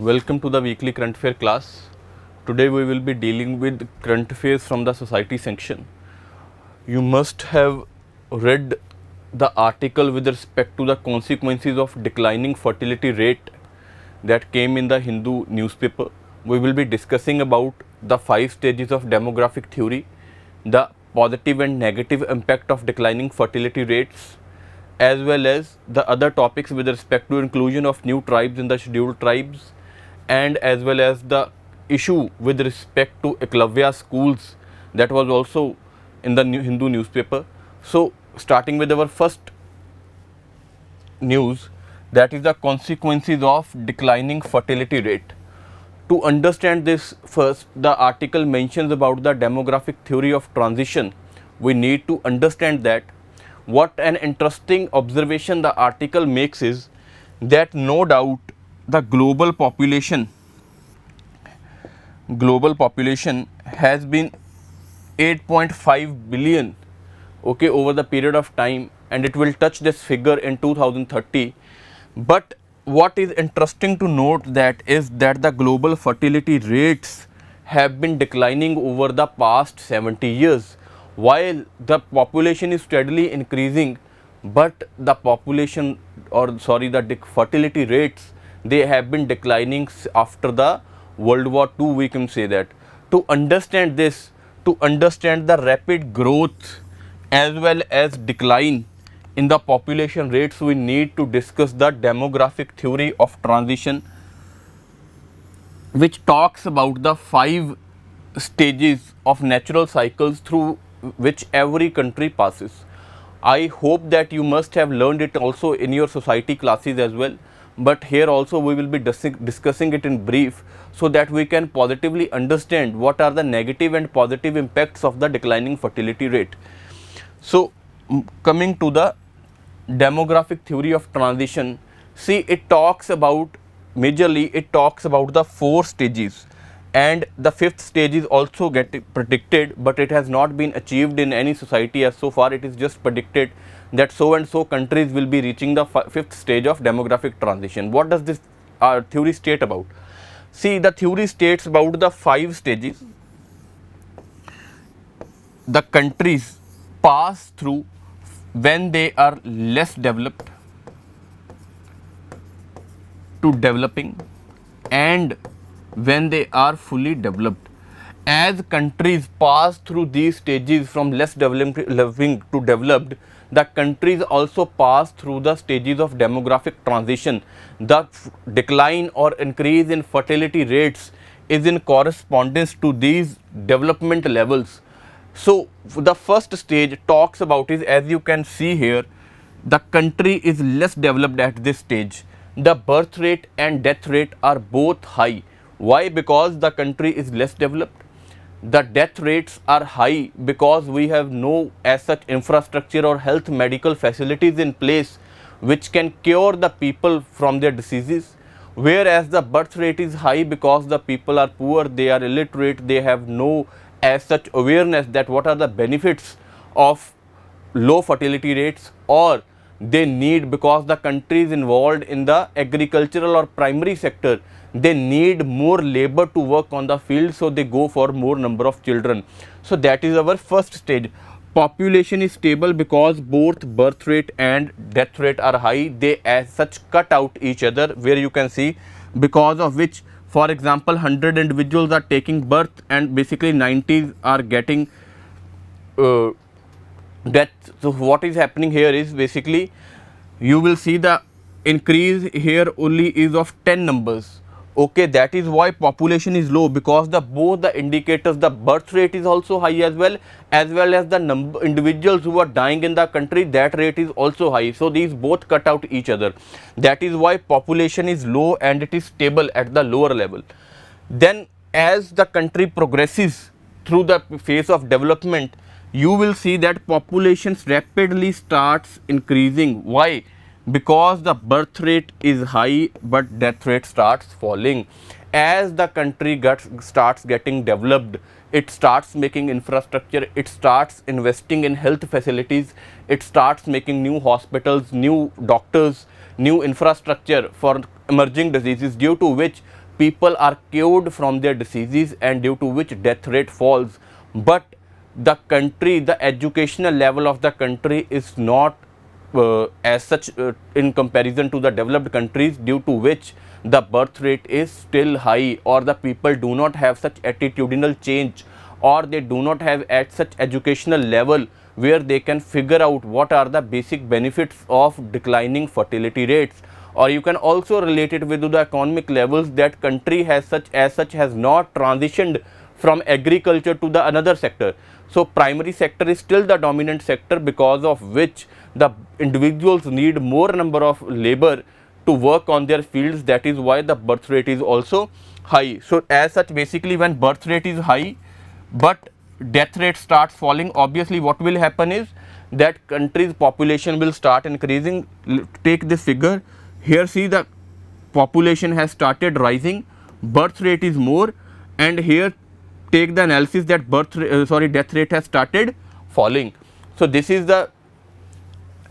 Welcome to the weekly current affair class. Today we will be dealing with current affairs from the society section. You must have read the article with respect to the consequences of declining fertility rate that came in the Hindu newspaper. We will be discussing about the 5 stages of demographic theory, the positive and negative impact of declining fertility rates, as well as the other topics with respect to inclusion of new tribes in the scheduled tribes, and as well as the issue with respect to Equilavya schools that was also in the Hindu newspaper. So, starting with our first news, that is the consequences of declining fertility rate. To understand this, first the article mentions about the demographic theory of transition. We need to understand that what an interesting observation the article makes is that no doubt the global population has been 8.5 billion over the period of time, and it will touch this figure in 2030. But what is interesting to note that is that the global fertility rates have been declining over the past 70 years. While the population is steadily increasing, but the the fertility rates, they have been declining after the World War II, we can say that. To understand this, to understand the rapid growth as well as decline in the population rates, we need to discuss the demographic theory of transition, which talks about the 5 stages of natural cycles through which every country passes. I hope that you must have learned it also in your society classes as well, but here also we will be discussing it in brief so that we can positively understand what are the negative and positive impacts of the declining fertility rate. So, coming to the demographic theory of transition, see, it talks about majorly the 4 stages, and the 5th stage is also predicted, but it has not been achieved in any society as so far. It is just predicted that so and so countries will be reaching the 5th stage of demographic transition. What does this theory state about? See, the theory states about the 5 stages the countries pass through when they are less developed to developing, and when they are fully developed. As countries pass through these stages from less developing to developed, the countries also pass through the stages of demographic transition. The decline or increase in fertility rates is in correspondence to these development levels. So, the first stage talks about is, as you can see here, the country is less developed at this stage. The birth rate and death rate are both high. Why? Because the country is less developed. The death rates are high because we have no as such infrastructure or health medical facilities in place which can cure the people from their diseases. Whereas the birth rate is high because the people are poor, they are illiterate, they have no as such awareness that what are the benefits of low fertility rates, or they need, because the country is involved in the agricultural or primary sector, they need more labor to work on the field, so they go for more number of children. So, that is our first stage. Population is stable because both birth rate and death rate are high. They as such cut out each other, where you can see, because of which, for example, 100 individuals are taking birth and basically 90 are getting death. So, what is happening here is basically you will see the increase here only is of 10 numbers. Okay, that is why population is low, because both the indicators, the birth rate is also high as well as the number individuals who are dying in the country, that rate is also high. So, these both cut out each other. That is why population is low and it is stable at the lower level. Then, as the country progresses through the phase of development, you will see that population rapidly starts increasing. Why? Because the birth rate is high but death rate starts falling. As the country starts getting developed, it starts making infrastructure, it starts investing in health facilities, it starts making new hospitals, new doctors, new infrastructure for emerging diseases, due to which people are cured from their diseases and due to which death rate falls. But the country, the educational level of the country is not as such in comparison to the developed countries, due to which the birth rate is still high, or the people do not have such attitudinal change, or they do not have at such educational level where they can figure out what are the basic benefits of declining fertility rates. Or you can also relate it with the economic levels, that country has has not transitioned from agriculture to the another sector. So primary sector is still the dominant sector, because of which the individuals need more number of labor to work on their fields. That is why the birth rate is also high. So as such, basically when birth rate is high but death rate starts falling, obviously what will happen is that country's population will start increasing. Take this figure here, see the population has started rising, birth rate is more, and here take the analysis that death rate has started falling. So this is the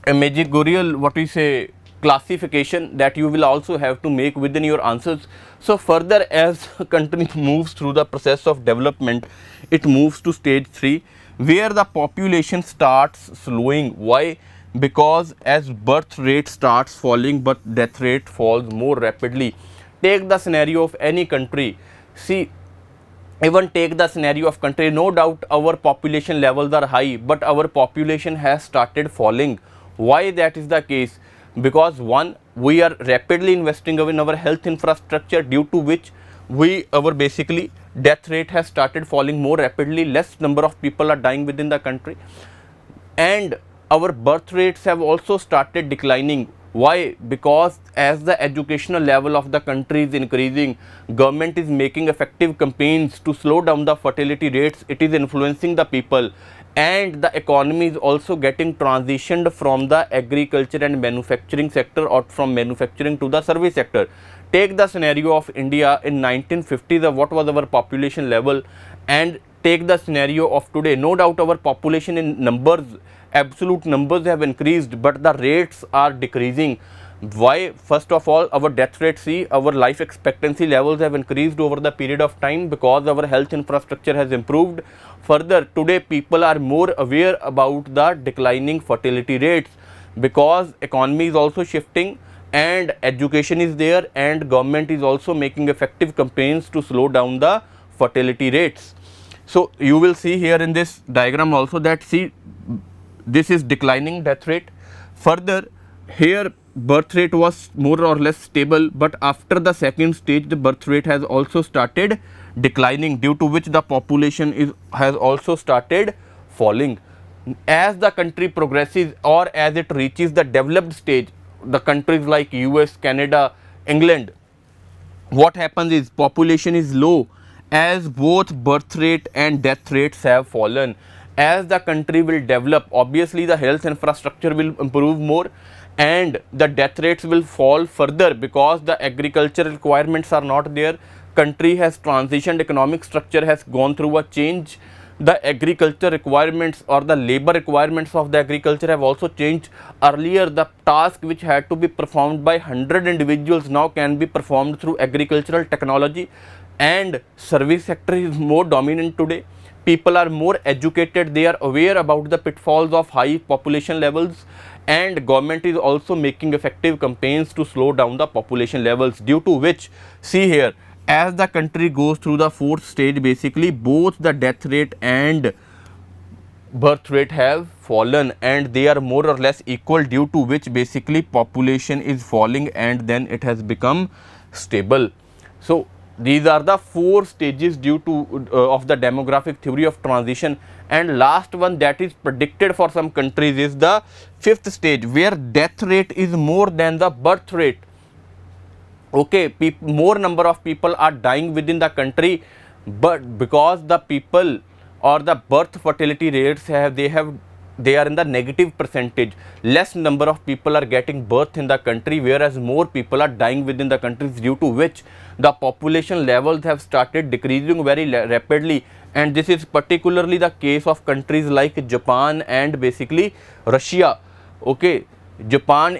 managerial, what we say, classification that you will also have to make within your answers. So further, as a country moves through the process of development, it moves to stage 3, where the population starts slowing. Why? Because as birth rate starts falling but death rate falls more rapidly. Take the scenario of any country. See, even take the scenario of country, no doubt our population levels are high, but our population has started falling. Why that is the case? Because one, we are rapidly investing in our health infrastructure, due to which our basically death rate has started falling more rapidly, less number of people are dying within the country, and our birth rates have also started declining. Why? Because as the educational level of the country is increasing, government is making effective campaigns to slow down the fertility rates, it is influencing the people, and the economy is also getting transitioned from the agriculture and manufacturing sector, or from manufacturing to the service sector. Take the scenario of India in 1950s, what was our population level, and take the scenario of today. No doubt our population in numbers, absolute numbers have increased, but the rates are decreasing. Why? First of all, our death rate, see, our life expectancy levels have increased over the period of time, because our health infrastructure has improved. Further, today people are more aware about the declining fertility rates, because economy is also shifting and education is there, and government is also making effective campaigns to slow down the fertility rates. So you will see here in this diagram also that, see, this is declining death rate. Further, here birth rate was more or less stable, but after the second stage the birth rate has also started declining, due to which the population has also started falling. As the country progresses, or as it reaches the developed stage, the countries like US, Canada, England, what happens is population is low, as both birth rate and death rates have fallen. As the country will develop, obviously the health infrastructure will improve more and the death rates will fall further, because the agricultural requirements are not there. Country has transitioned, economic structure has gone through a change. The agriculture requirements or the labor requirements of the agriculture have also changed. Earlier, the task which had to be performed by 100 individuals now can be performed through agricultural technology, and service sector is more dominant today. People are more educated, they are aware about the pitfalls of high population levels, and government is also making effective campaigns to slow down the population levels, due to which, see here, as the country goes through the fourth stage, basically both the death rate and birth rate have fallen, and they are more or less equal, due to which basically population is falling and then it has become stable. So these are the 4 stages due to of the demographic theory of transition, and last one that is predicted for some countries is the 5th stage, where death rate is more than the birth rate. Okay, more number of people are dying within the country, but because the people or the birth fertility rates they are in the negative percentage, less number of people are getting birth in the country, whereas more people are dying within the countries, due to which the population levels have started decreasing very rapidly, and this is particularly the case of countries like Japan and basically Russia. Okay, Japan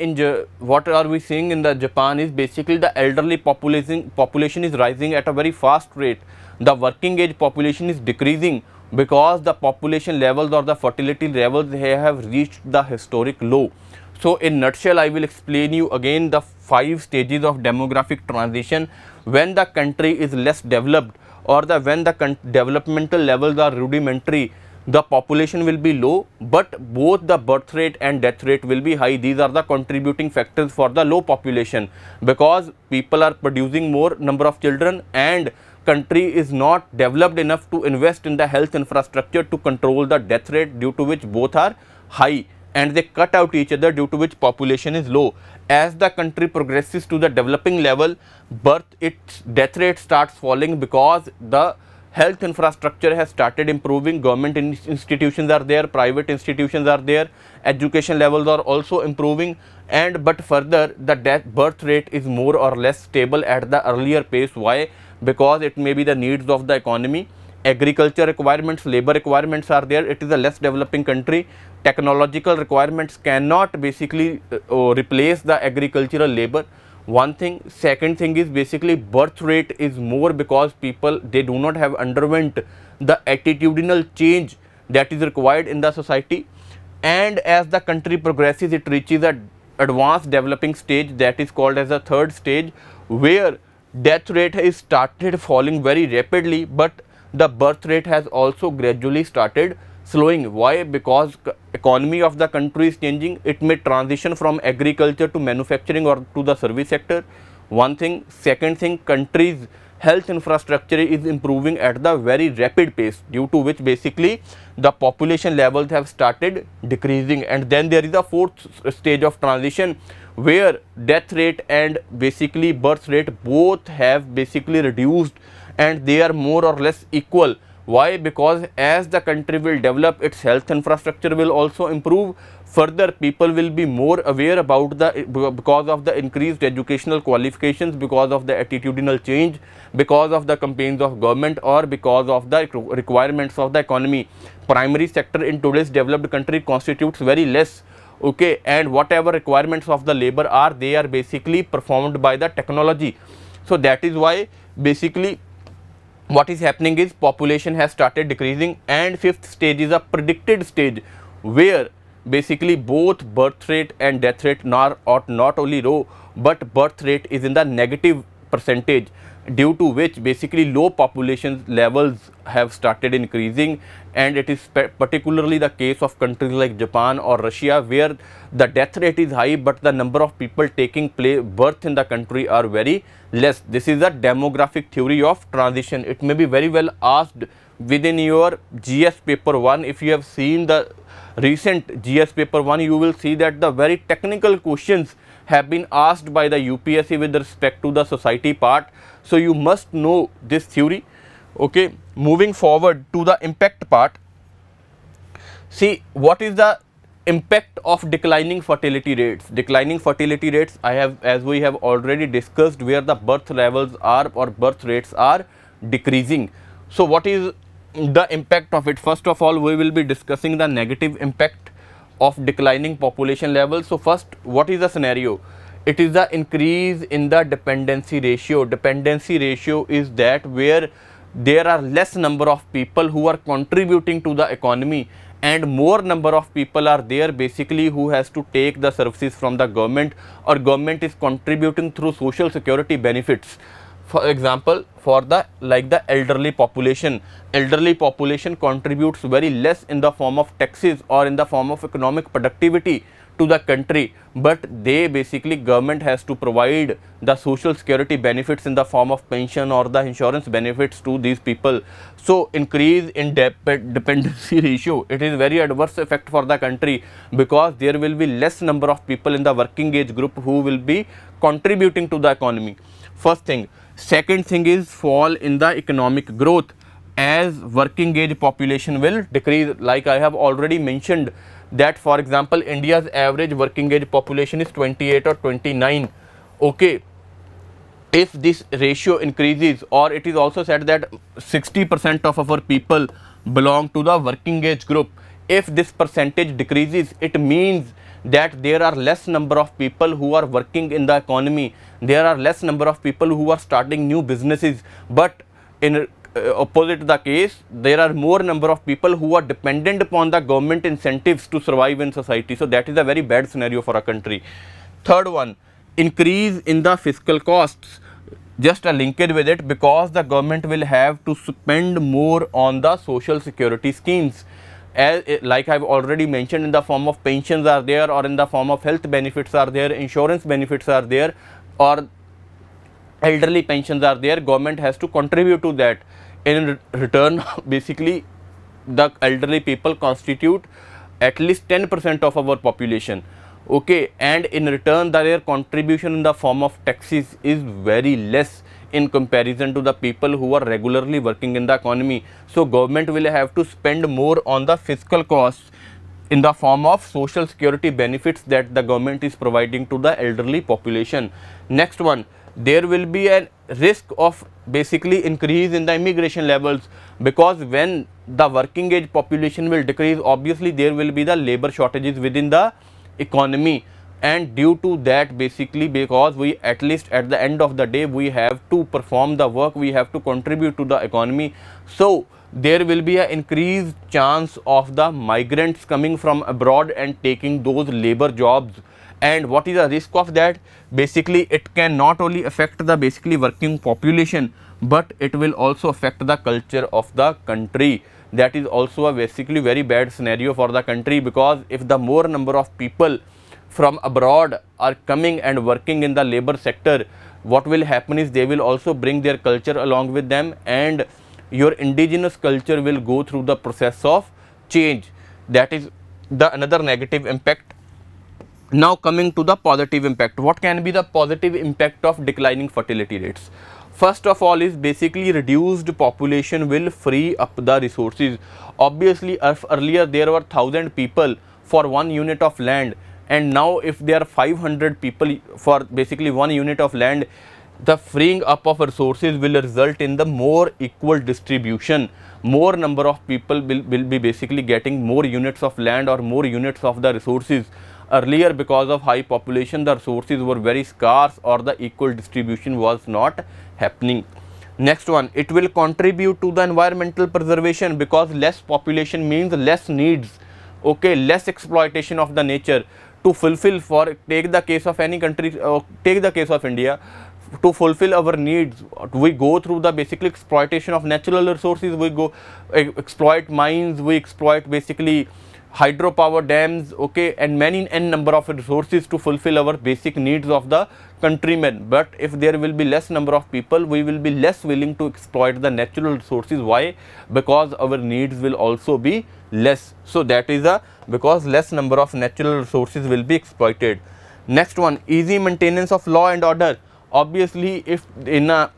what are we seeing in the Japan is basically the elderly population is rising at a very fast rate. The working age population is decreasing because the population levels or the fertility levels have reached the historic low. So in nutshell, I will explain you again the 5 stages of demographic transition when the country is less developed, or when the developmental levels are rudimentary. The population will be low, but both the birth rate and death rate will be high. These are the contributing factors for the low population, because people are producing more number of children and country is not developed enough to invest in the health infrastructure to control the death rate, due to which both are high and they cut out each other, due to which population is low. As the country progresses to the developing level, its death rate starts falling because the health infrastructure has started improving. Government institutions are there, private institutions are there, education levels are also improving, and but further the birth rate is more or less stable at the earlier pace. Why? Because it may be the needs of the economy, agriculture requirements, labor requirements are there. It is a less developing country. Technological requirements cannot basically replace the agricultural labor. One thing. Second thing is basically birth rate is more because people, they do not have underwent the attitudinal change that is required in the society. And as the country progresses, it reaches a advanced developing stage that is called as a third stage, where death rate has started falling very rapidly, but the birth rate has also gradually started slowing. Why? Because economy of the country is changing. It may transition from agriculture to manufacturing or to the service sector. One thing. Second thing, country's health infrastructure is improving at the very rapid pace, due to which basically the population levels have started decreasing. And then there is a fourth stage of transition, where death rate and basically birth rate both have basically reduced and they are more or less equal. Why? Because as the country will develop, its health infrastructure will also improve. Further, people will be more aware about because of the increased educational qualifications, because of the attitudinal change, because of the campaigns of government, or because of the requirements of the economy. Primary sector in today's developed country constitutes very less. Okay, and whatever requirements of the labor are, they are basically performed by the technology. So that is why basically what is happening is population has started decreasing. And fifth stage is a predicted stage, where basically both birth rate and death rate are not only low, but birth rate is in the negative percentage, due to which basically low population levels have started increasing. And it is particularly the case of countries like Japan or Russia, where the death rate is high, but the number of people taking birth in the country are very less. This is a demographic theory of transition. It may be very well asked within your GS paper 1. If you have seen the recent GS paper 1, you will see that the very technical questions have been asked by the UPSC with respect to the society part. So you must know this theory. Okay, moving forward to the impact part. See, what is the impact of declining fertility rates? Declining fertility rates, as we have already discussed, where the birth levels are or birth rates are decreasing. So what is the impact of it? First of all, we will be discussing the negative impact of declining population levels. So first, what is the scenario? It is the increase in the dependency ratio. Dependency ratio is that where there are less number of people who are contributing to the economy, and more number of people are there basically who has to take the services from the government, or government is contributing through social security benefits. For example, for the elderly population contributes very less in the form of taxes or in the form of economic productivity to the country, but they basically, government has to provide the social security benefits in the form of pension or the insurance benefits to these people. So increase in dependency ratio, it is very adverse effect for the country, because there will be less number of people in the working age group who will be contributing to the economy. First thing. Second thing is fall in the economic growth, as working age population will decrease. Like I have already mentioned that, for example, India's average working age population is 28 or 29. Okay, if this ratio increases, or it is also said that 60% of our people belong to the working age group, if this percentage decreases, it means that there are less number of people who are working in the economy, there are less number of people who are starting new businesses, but in opposite the case, there are more number of people who are dependent upon the government incentives to survive in society. So that is a very bad scenario for a country. Third one, increase in the fiscal costs. Just a linkage with it, because the government will have to spend more on the social security schemes, as like I've already mentioned, in the form of pensions are there, or in the form of health benefits are there, insurance benefits are there, or elderly pensions are there. Government has to contribute to that. In return, basically the elderly people constitute at least 10% of our population, okay, and in return their contribution in the form of taxes is very less in comparison to the people who are regularly working in the economy. So government will have to spend more on the fiscal costs in the form of social security benefits that the government is providing to the elderly population. Next one, there will be a risk of basically increase in the immigration levels, because when the working age population will decrease, obviously there will be the labor shortages within the economy, and due to that, basically because we, at least at the end of the day, we have to perform the work, we have to contribute to the economy. So there will be an increased chance of the migrants coming from abroad and taking those labor jobs. And what is the risk of that? Basically it can not only affect the basically working population, but it will also affect the culture of the country. That is also a basically very bad scenario for the country, because if the more number of people from abroad are coming and working in the labor sector, what will happen is they will also bring their culture along with them, and your indigenous culture will go through the process of change. That is the another negative impact. Now coming to the positive impact, what can be the positive impact of declining fertility rates? First of all is basically reduced population will free up the resources. Obviously if earlier there were 1000 people for 1 unit of land, and now if there are 500 people for basically 1 unit of land, the freeing up of resources will result in the more equal distribution. More number of people will be basically getting more units of land or more units of the resources. Earlier, because of high population, the resources were very scarce or the equal distribution was not happening. Next one, it will contribute to the environmental preservation, because less population means less needs, okay, less exploitation of the nature to fulfill. For take the case of any country, take the case of India. To fulfill our needs, we go through the basically exploitation of natural resources. We go exploit mines, we exploit basically hydropower dams, okay, and many n number of resources to fulfill our basic needs of the countrymen. But if there will be less number of people, we will be less willing to exploit the natural resources. Why? Because our needs will also be less. So that is a, because less number of natural resources will be exploited. Next one, easy maintenance of law and order. Obviously if in a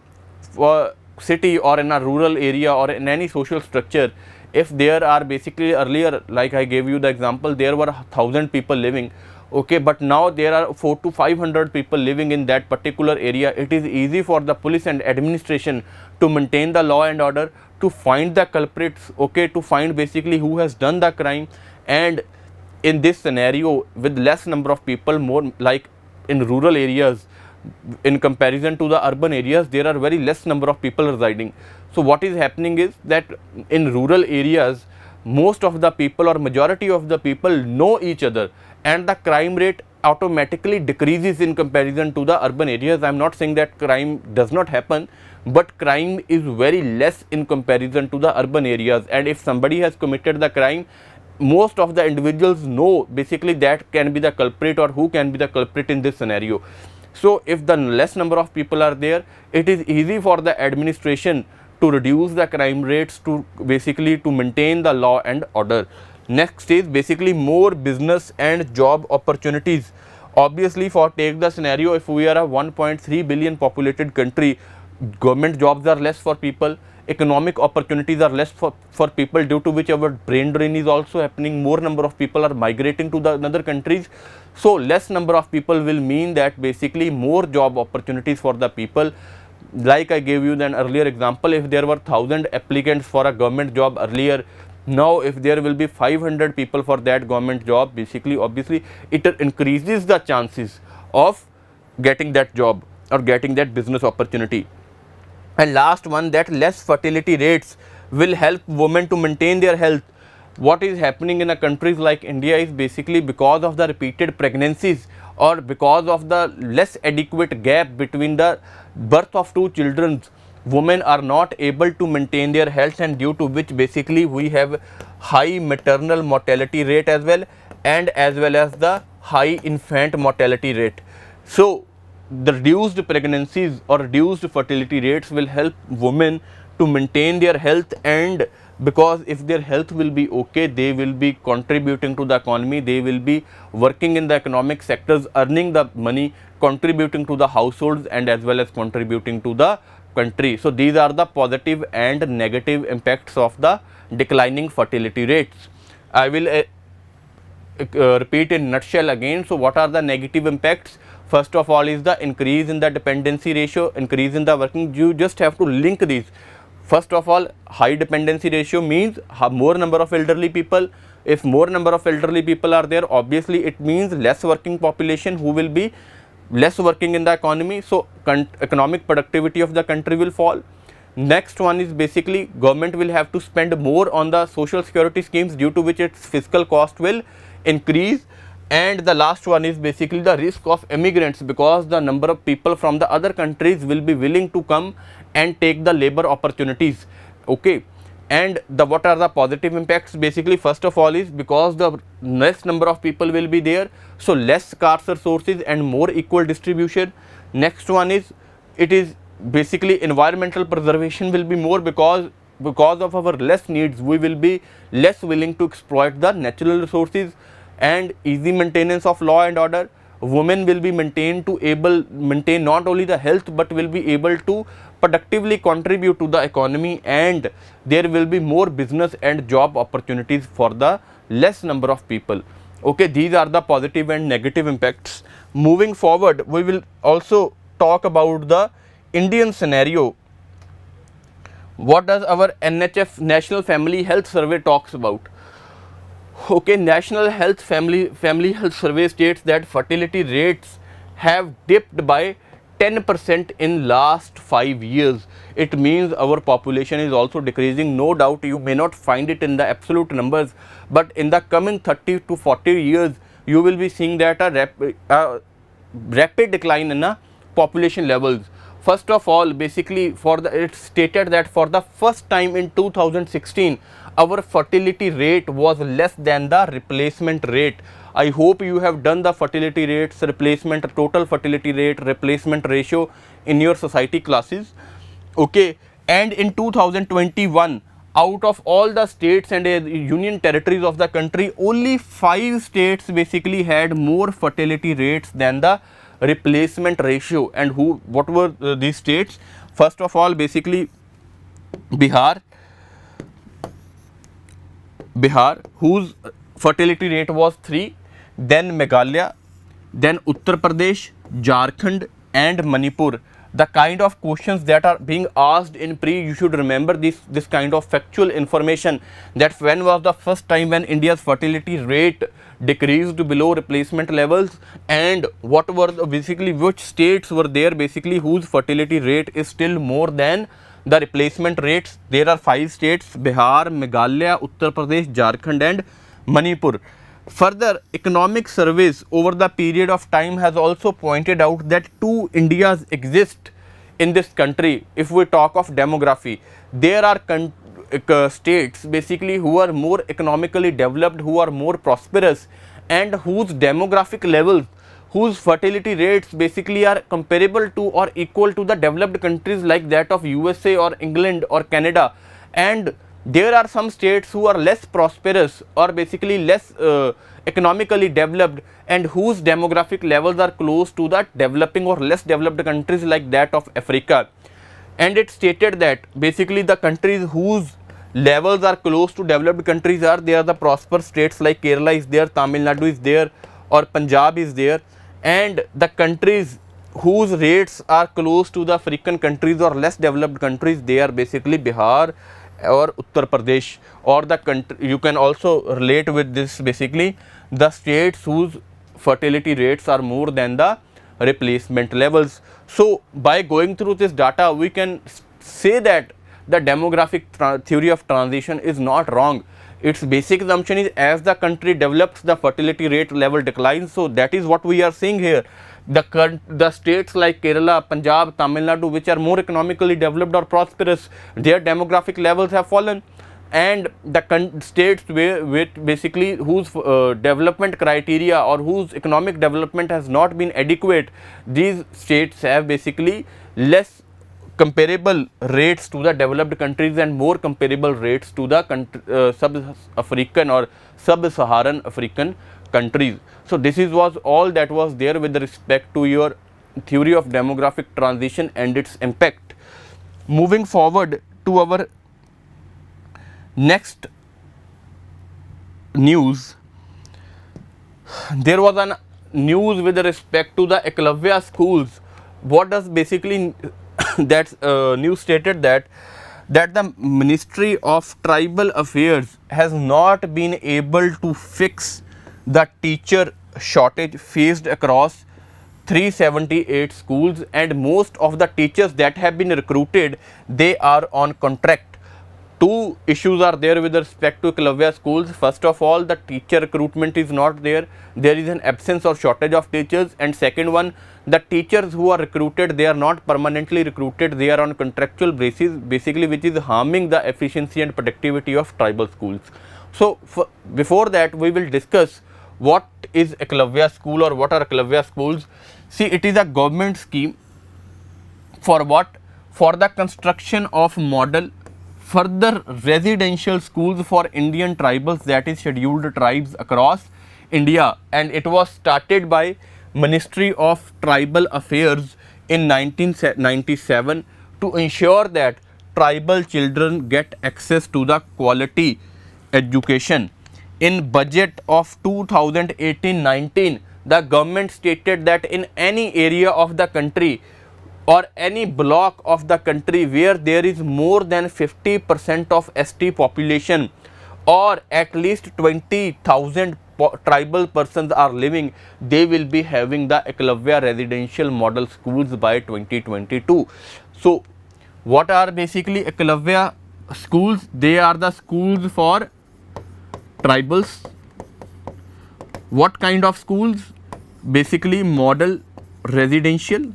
city or in a rural area or in any social structure, if there are basically earlier, like I gave you the example, there were 1000 people living, okay, but now there are 400 to 500 people living in that particular area. It is easy for the police and administration to maintain the law and order, to find the culprits, okay, to find basically who has done the crime. And in this scenario, with less number of people, more like in rural areas, in comparison to the urban areas, there are very less number of people residing. So what is happening is that in rural areas, most of the people or majority of the people know each other, and the crime rate automatically decreases in comparison to the urban areas. I am not saying that crime does not happen, but crime is very less in comparison to the urban areas. And if somebody has committed the crime, most of the individuals know basically that can be the culprit or who can be the culprit in this scenario. So if the less number of people are there, it is easy for the administration to reduce the crime rates, to basically to maintain the law and order. Next is basically more business and job opportunities. Obviously, for take the scenario, if we are a 1.3 billion populated country, government jobs are less for people, economic opportunities are less for people, due to which our brain drain is also happening. More number of people are migrating to the other countries. So less number of people will mean that basically more job opportunities for the people. Like I gave you an earlier example, if there were 1000 applicants for a government job earlier, Now if there will be 500 people for that government job, basically obviously it increases the chances of getting that job or getting that business opportunity. And last one, that less fertility rates will help women to maintain their health. What is happening in a countries like India is basically because of the repeated pregnancies or because of the less adequate gap between the birth of two children, women are not able to maintain their health, and due to which basically we have high maternal mortality rate as well as the high infant mortality rate. So the reduced pregnancies or reduced fertility rates will help women to maintain their health, and because if their health will be okay, they will be contributing to the economy, they will be working in the economic sectors, earning the money, contributing to the households and as well as contributing to the country. So these are the positive and negative impacts of the declining fertility rates. I will repeat in nutshell again. So what are the negative impacts? First of all is the increase in the dependency ratio, increase in the working. You just have to link these. First of all, high dependency ratio means more number of elderly people. If more number of elderly people are there, obviously it means less working population who will be less working in the economy. So economic productivity of the country will fall. Next one is basically government will have to spend more on the social security schemes, due to which its fiscal cost will increase. And the last one is basically the risk of immigrants, because the number of people from the other countries will be willing to come and take the labor opportunities. Okay, and what are the positive impacts? Basically, first of all is because the less number of people will be there, so less scarce resources and more equal distribution. Next one is, it is basically environmental preservation will be more, because of our less needs we will be less willing to exploit the natural resources. And easy maintenance of law and order, women will be maintain not only the health but will be able to productively contribute to the economy, and there will be more business and job opportunities for the less number of people. Okay, these are the positive and negative impacts. Moving forward, we will also talk about the Indian scenario. What does our NHF, National Family Health Survey, talks about? Okay, National Health Family Health Survey states that fertility rates have dipped by 10% in last 5 years. It means our population is also decreasing. No doubt you may not find it in the absolute numbers, but in the coming 30 to 40 years you will be seeing that a rapid decline in population levels. First of all, basically it's stated that for the first time in 2016 our fertility rate was less than the replacement rate. I hope you have done the fertility rates, replacement, total fertility rate, replacement ratio in your society classes. Okay, and in 2021, out of all the states and union territories of the country, only 5 states basically had more fertility rates than the replacement ratio. And what were these states? First of all, basically Bihar, whose fertility rate was 3, then Meghalaya, then Uttar Pradesh, Jharkhand and Manipur. The kind of questions that are being asked in pre, you should remember this kind of factual information, that when was the first time when India's fertility rate decreased below replacement levels, and what were basically which states were there basically whose fertility rate is still more than the replacement rates. There are 5 states: Bihar, Meghalaya, Uttar Pradesh, Jharkhand and Manipur. Further, economic surveys over the period of time has also pointed out that 2 Indias exist in this country. If we talk of demography, there are states basically who are more economically developed, who are more prosperous, and whose demographic levels, whose fertility rates basically are comparable to or equal to the developed countries like that of USA or England or Canada. And there are some states who are less prosperous or basically less economically developed, and whose demographic levels are close to the developing or less developed countries like that of Africa. And it stated that basically the countries whose levels are close to developed countries are the prosperous states like Kerala is there, Tamil Nadu is there, or Punjab is there. And the countries whose rates are close to the African countries or less developed countries, they are basically Bihar or Uttar Pradesh, or the country. You can also relate with this basically the states whose fertility rates are more than the replacement levels. So by going through this data, we can say that the demographic theory of transition is not wrong. Its basic assumption is as the country develops, the fertility rate level declines. So that is what we are seeing here. The states like Kerala, Punjab, Tamil Nadu, which are more economically developed or prosperous, their demographic levels have fallen, and the states with basically whose development criteria or whose economic development has not been adequate, these states have basically less comparable rates to the developed countries and more comparable rates to the sub-African or sub-Saharan African countries. So this was all that was there with respect to your theory of demographic transition and its impact. Moving forward to our next news, there was an news with respect to the Equilavya schools. What does basically that news stated that the Ministry of Tribal Affairs has not been able to fix the teacher shortage faced across 378 schools, and most of the teachers that have been recruited, they are on contract. Two issues are there with respect to Equilavya schools. First of all, the teacher recruitment is not there. There is an absence or shortage of teachers. And second one, the teachers who are recruited, they are not permanently recruited. They are on contractual basis, basically, which is harming the efficiency and productivity of tribal schools. So before that, we will discuss what is Equilavya school or what are Equilavya schools. See, it is a government scheme for what? For the construction of model further residential schools for Indian tribals, that is scheduled tribes across India, and it was started by Ministry of Tribal Affairs in 1997 to ensure that tribal children get access to the quality education. In budget of 2018-19, the government stated that in any area of the country or any block of the country where there is more than 50% of ST population or at least 20,000 tribal persons are living, they will be having the Equilavya residential model schools by 2022. So what are basically Equilavya schools? They are the schools for tribals. What kind of schools? Basically model residential.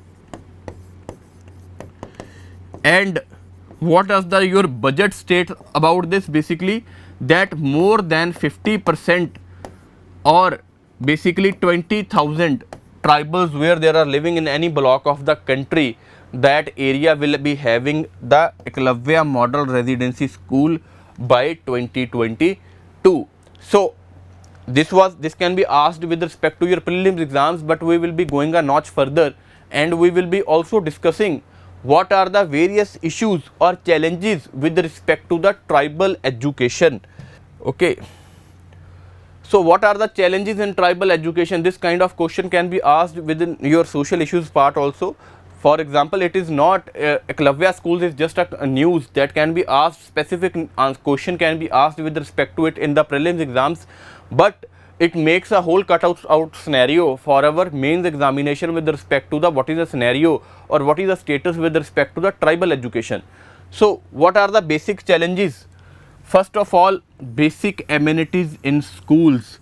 And what does your budget state about this? Basically that more than 50% or basically 20,000 tribals where there are living in any block of the country, that area will be having the Equilavya model residency school by 2022. So this can be asked with respect to your prelims exams, but we will be going a notch further and we will be also discussing what are the various issues or challenges with respect to the tribal education. Okay. So what are the challenges in tribal education? This kind of question can be asked within your social issues part also. For example, it is not Equilavya schools is just a news that can be asked, specific question can be asked with respect to it in the prelims exams, but it makes a whole out scenario for our mains examination with respect to the what is the scenario or what is the status with respect to the tribal education. So what are the basic challenges? First of all, basic amenities in schools.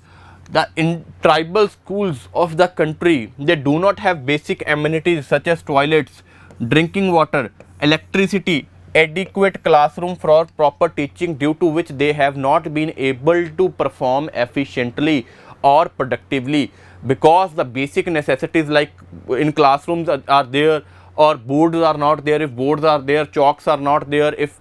In tribal schools of the country, they do not have basic amenities such as toilets, drinking water, electricity, adequate classroom for proper teaching, due to which they have not been able to perform efficiently or productively, because the basic necessities like in classrooms are there or boards are not there. If boards are there, chalks are not there. If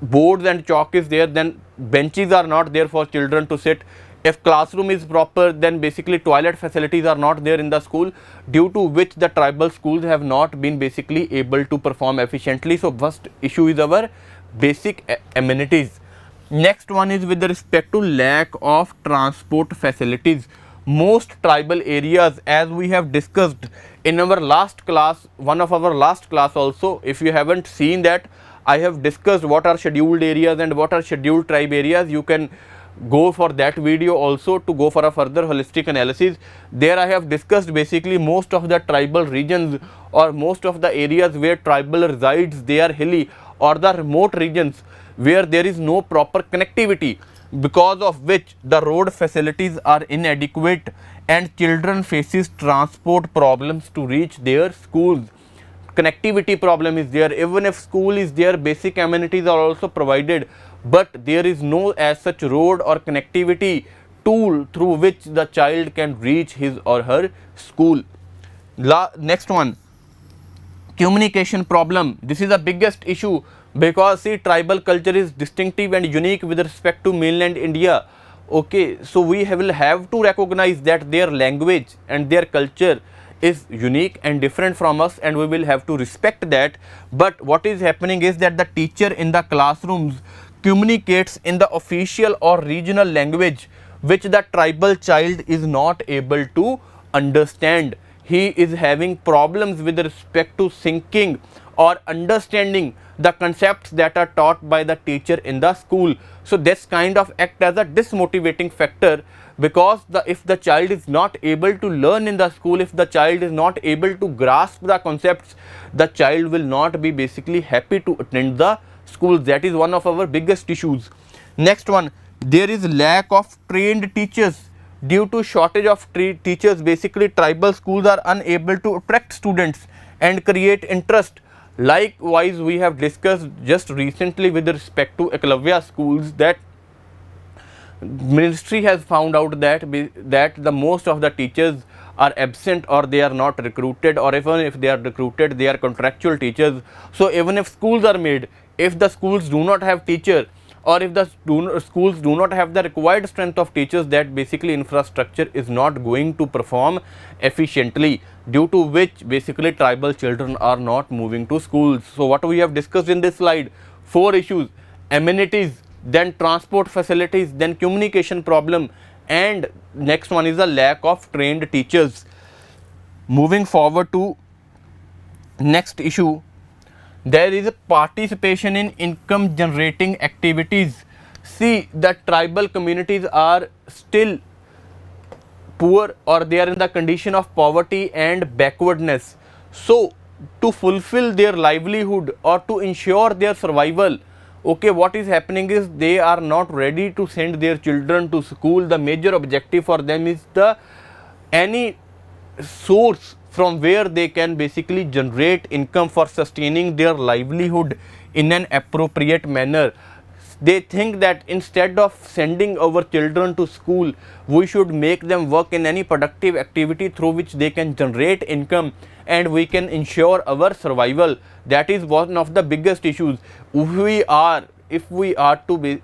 boards and chalk is there, then benches are not there for children to sit. If classroom is proper, then basically toilet facilities are not there in the school, due to which the tribal schools have not been basically able to perform efficiently. So first issue is our basic amenities. Next one is with respect to lack of transport facilities. Most tribal areas, as we have discussed in our last class, one of our last class also, if you haven't seen that, I have discussed what are scheduled areas and what are scheduled tribe areas. You can go for that video also to go for a further holistic analysis. There I have discussed basically most of the tribal regions or most of the areas where tribal resides, they are hilly or the remote regions where there is no proper connectivity, because of which the road facilities are inadequate and children faces transport problems to reach their schools. Connectivity problem is there. Even if school is there, basic amenities are also provided, but there is no as such road or connectivity tool through which the child can reach his or her school. Next one, communication problem. This is the biggest issue, because see, tribal culture is distinctive and unique with respect to mainland India. Okay, so we will have to recognize that their language and their culture is unique and different from us, and we will have to respect that. But what is happening is that the teacher in the classrooms communicates in the official or regional language which the tribal child is not able to understand. He is having problems with respect to syncing or understanding the concepts that are taught by the teacher in the school. So this kind of act as a dismotivating factor, because if the child is not able to learn in the school, if the child is not able to grasp the concepts, the child will not be basically happy to attend the school. That is one of our biggest issues. Next one, there is lack of trained teachers. Due to shortage of teachers, basically tribal schools are unable to attract students and create interest. Likewise, we have discussed just recently with respect to Equilavya schools that ministry has found out that the most of the teachers are absent or they are not recruited, or even if they are recruited, they are contractual teachers. So even if schools are made, if the schools do not have teacher, or if the schools do not have the required strength of teachers, that basically infrastructure is not going to perform efficiently, due to which basically tribal children are not moving to schools. So what we have discussed in this slide, 4 issues: amenities, then transport facilities, then communication problem, and next one is the lack of trained teachers. Moving forward to next issue, there is a participation in income generating activities. See, the tribal communities are still poor, or they are in the condition of poverty and backwardness. So to fulfill their livelihood or to ensure their survival, okay, what is happening is they are not ready to send their children to school. The major objective for them is any source from where they can basically generate income for sustaining their livelihood in an appropriate manner. They think that instead of sending our children to school, we should make them work in any productive activity through which they can generate income and we can ensure our survival. That is one of the biggest issues. If we are to be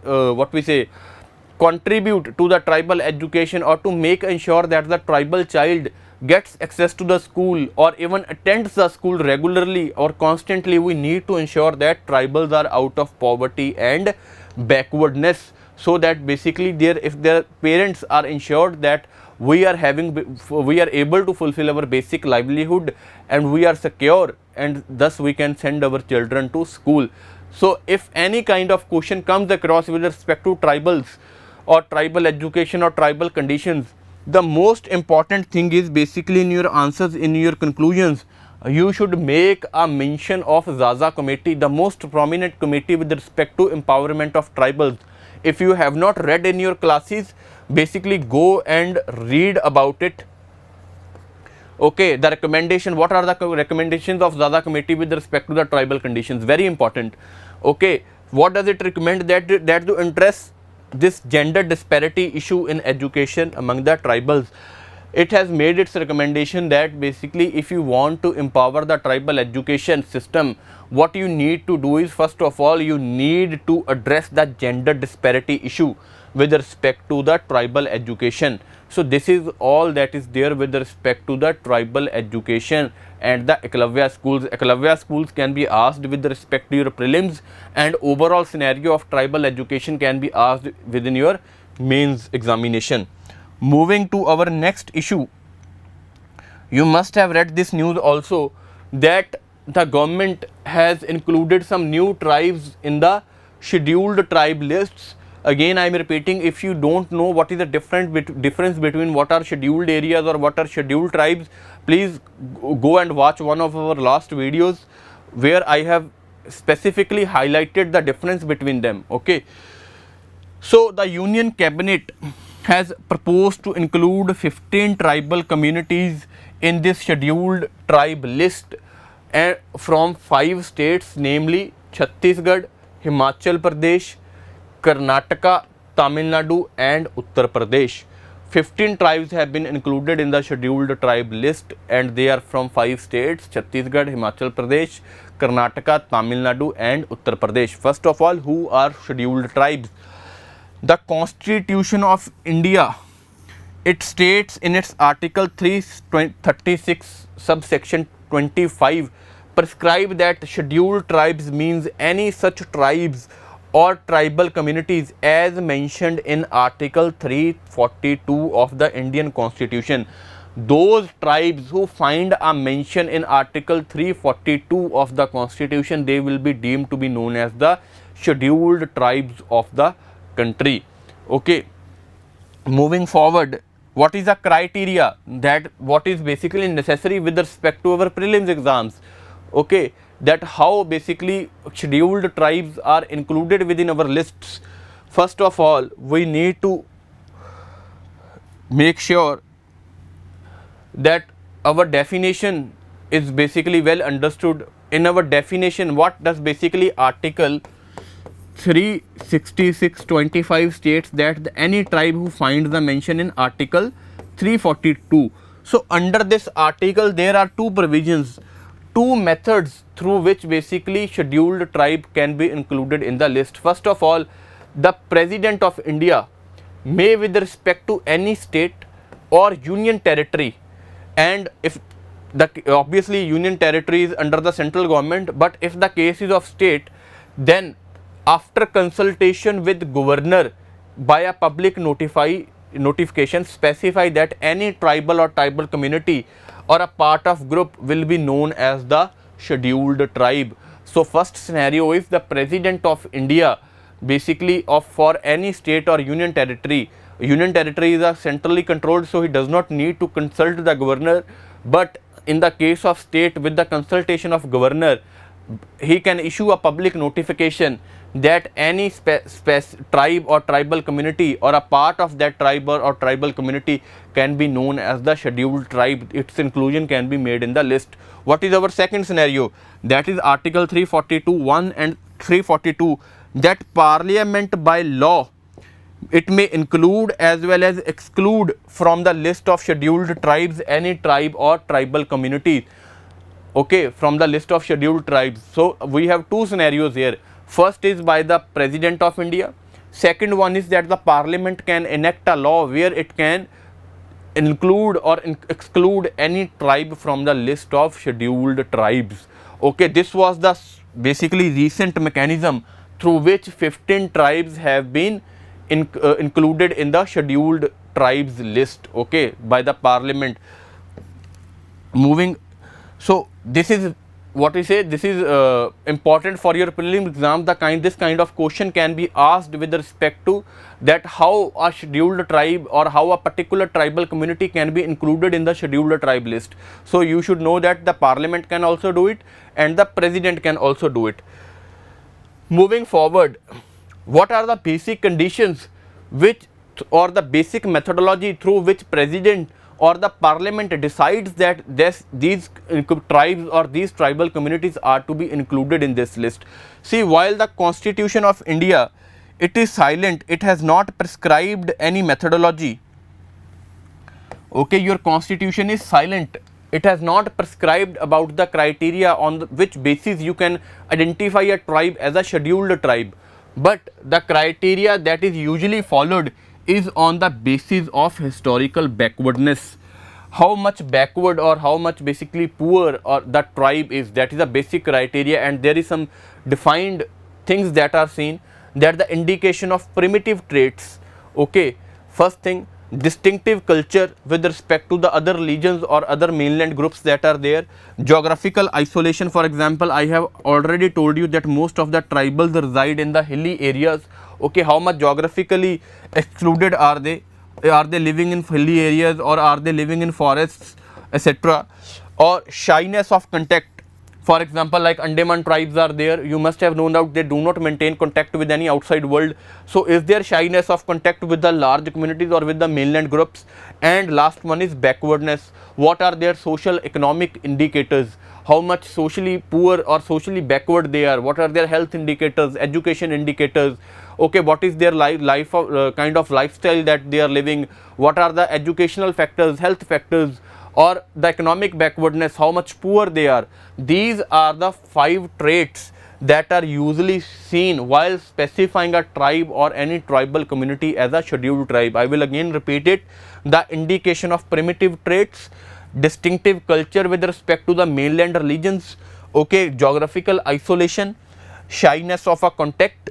contribute to the tribal education, or to make ensure that the tribal child gets access to the school or even attends the school regularly or constantly, we need to ensure that tribals are out of poverty and backwardness, so that basically if their parents are ensured that we are able to fulfill our basic livelihood and we are secure, and thus we can send our children to school. So if any kind of question comes across with respect to tribals or tribal education or tribal conditions, the most important thing is basically in your answers, in your conclusions, you should make a mention of Zaza committee, the most prominent committee with respect to empowerment of tribals. If you have not read in your classes, basically go and read about it. Okay, the recommendation, what are the recommendations of Zaza committee with respect to the tribal conditions? Very important. Okay, what does it recommend? That to address this gender disparity issue in education among the tribals. It has made its recommendation that basically if you want to empower the tribal education system, what you need to do is, first of all, you need to address the gender disparity issue with respect to the tribal education. So this is all that is there with respect to the tribal education and the Equilavya schools. Equilavya schools can be asked with respect to your prelims, and overall scenario of tribal education can be asked within your mains examination. Moving to our next issue, you must have read this news also that the government has included some new tribes in the scheduled tribe lists. Again, I am repeating, if you don't know what is the difference between what are scheduled areas or what are scheduled tribes, please go and watch one of our last videos where I have specifically highlighted the difference between them. Okay. So, the Union Cabinet has proposed to include 15 tribal communities in this scheduled tribe list from 5 states, namely Chhattisgarh, Himachal Pradesh, Karnataka, Tamil Nadu and Uttar Pradesh. 15 tribes have been included in the scheduled tribe list and they are from 5 states: Chhattisgarh, Himachal Pradesh, Karnataka, Tamil Nadu and Uttar Pradesh. First of all, who are scheduled tribes? The Constitution of India, it states in its Article 336 subsection 25, prescribe that scheduled tribes means any such tribes or tribal communities as mentioned in Article 342 of the Indian Constitution. Those tribes who find a mention in Article 342 of the Constitution, they will be deemed to be known as the scheduled tribes of the country. Okay. Moving forward, what is the criteria, that what is basically necessary with respect to our prelims exams? Okay, that how basically scheduled tribes are included within our lists. First of all, we need to make sure that our definition is basically well understood. In our definition, what does basically Article 366(25) states that any tribe who finds the mention in Article 342. So, under this article there are two provisions, two methods through which basically scheduled tribe can be included in the list. First of all, the President of India may, with respect to any state or union territory, and if the obviously union territory is under the central government, but if the case is of state, then after consultation with governor by a public notification, specify that any tribal or tribal community or a part of group will be known as the scheduled tribe. So, first scenario is the President of India basically for any state or union territory. Union territory is a centrally controlled, so he does not need to consult the governor, but in the case of state, with the consultation of governor, he can issue a public notification that any tribe or tribal community or a part of that tribe or tribal community can be known as the scheduled tribe. Its inclusion can be made in the list. What is our second scenario? That is Article 342(1) and 342, that Parliament by law, it may include as well as exclude from the list of scheduled tribes any tribe or tribal community. Okay, from the list of scheduled tribes. So, we have two scenarios here. First is by the President of India. Second one is that the Parliament can enact a law where it can include or exclude any tribe from the list of scheduled tribes. Okay, this was the basically recent mechanism through which 15 tribes have been included in the scheduled tribes list, okay, by the Parliament. Moving, so this is what we say, this is important for your prelim exam. This kind of question can be asked with respect to that how a scheduled tribe or how a particular tribal community can be included in the scheduled tribe list. So, you should know that the Parliament can also do it and the President can also do it. Moving forward, what are the basic conditions which or the basic methodology through which President or the Parliament decides that these tribes or these tribal communities are to be included in this list? See, while the Constitution of India, it is silent, it has not prescribed any methodology. Okay, your Constitution is silent, it has not prescribed about the criteria on which basis you can identify a tribe as a scheduled tribe, but the criteria that is usually followed is on the basis of historical backwardness. How much backward or how much basically poor or the tribe is, that is a basic criteria, and there is some defined things that are seen, that the indication of primitive traits. Okay, first thing, distinctive culture with respect to the other religions or other mainland groups that are there. Geographical isolation, for example, I have already told you that most of the tribals reside in the hilly areas. Okay, how much geographically excluded are they? Are they living in hilly areas or are they living in forests, etc.? Or shyness of contact. For example, like Andaman tribes are there, you must have known out they do not maintain contact with any outside world. So is there shyness of contact with the large communities or with the mainland groups? And last one is backwardness. What are their social economic indicators? How much socially poor or socially backward they are? What are their health indicators, education indicators? Okay, what is their life kind of lifestyle that they are living? What are the educational factors, health factors, or the economic backwardness, how much poor they are? These are the 5 traits that are usually seen while specifying a tribe or any tribal community as a scheduled tribe. I will again repeat it: the indication of primitive traits, distinctive culture with respect to the mainland religions, okay, geographical isolation, shyness of a contact,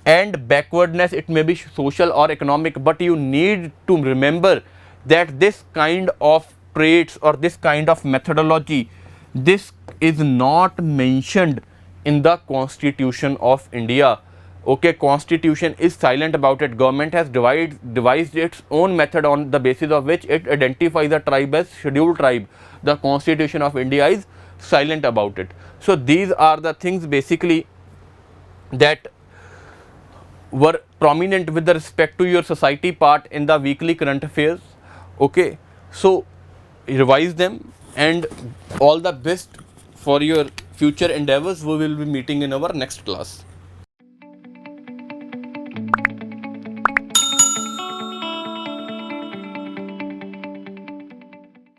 and backwardness. It may be social or economic, but you need to remember that this kind of traits or this kind of methodology, this is not mentioned in the Constitution of India. Okay, Constitution is silent about it. Government has devised its own method on the basis of which it identifies a tribe as scheduled tribe. The Constitution of India is silent about it. So these are the things basically that were prominent with respect to your society part in the weekly current affairs. Okay, so revise them, and all the best for your future endeavors. We will be meeting in our next class.